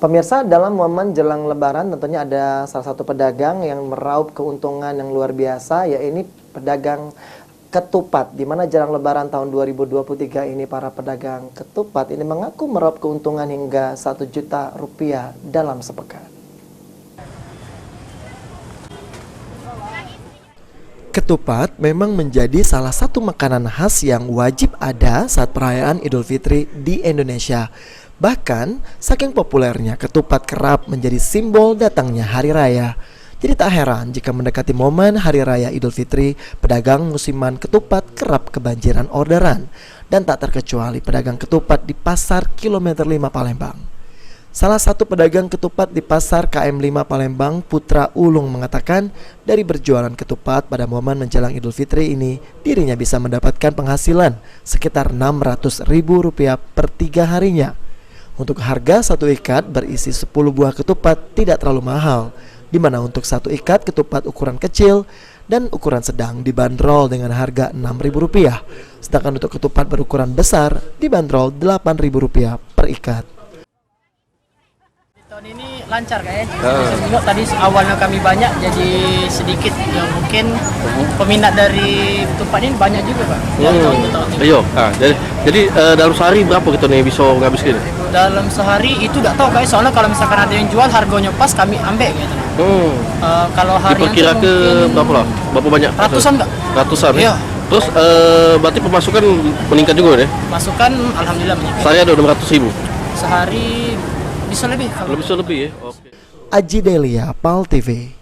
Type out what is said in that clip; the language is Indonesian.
Pemirsa, dalam momen jelang Lebaran tentunya ada salah satu pedagang yang meraup keuntungan yang luar biasa, yaitu pedagang ketupat. Di mana jelang Lebaran tahun 2023 ini para pedagang ketupat ini mengaku meraup keuntungan hingga 1 juta rupiah dalam sepekan. Ketupat memang menjadi salah satu makanan khas yang wajib ada saat perayaan Idul Fitri di Indonesia. Bahkan, saking populernya ketupat kerap menjadi simbol datangnya hari raya. Jadi tak heran jika mendekati momen hari raya Idul Fitri, pedagang musiman ketupat kerap kebanjiran orderan. Dan tak terkecuali pedagang ketupat di Pasar Kilometer 5 Palembang. Salah satu pedagang ketupat di Pasar KM 5 Palembang, Putra Ulung, mengatakan dari berjualan ketupat pada momen menjelang Idul Fitri ini, dirinya bisa mendapatkan penghasilan sekitar Rp600.000 per 3 harinya. Untuk harga satu ikat berisi 10 buah ketupat tidak terlalu mahal, di mana untuk satu ikat ketupat ukuran kecil dan ukuran sedang dibanderol dengan harga Rp6.000, sedangkan untuk ketupat berukuran besar dibanderol Rp8.000 per ikat. Tahun ini lancar kayaknya. Tadi awalnya kami banyak, jadi sedikit. Yang mungkin peminat dari ketupat ini banyak juga, Pak. Iya. Jadi dalam sehari berapa kita nih bisa ngabiskin? Dalam sehari itu tidak tahu kayak, soalnya kalau misalkan ada yang jual harganya pas kami ambil gitu. Kalau hari diperkira ke berapa lah? Berapa banyak? Ratusan enggak? Ratusan. Iya. Terus berarti pemasukan meningkat juga ya? Masukan alhamdulillah meningkat. Saya ada 600.000. Sehari bisa lebih. Bisa lebih ya. Oke. Aji Delia, PAL TV.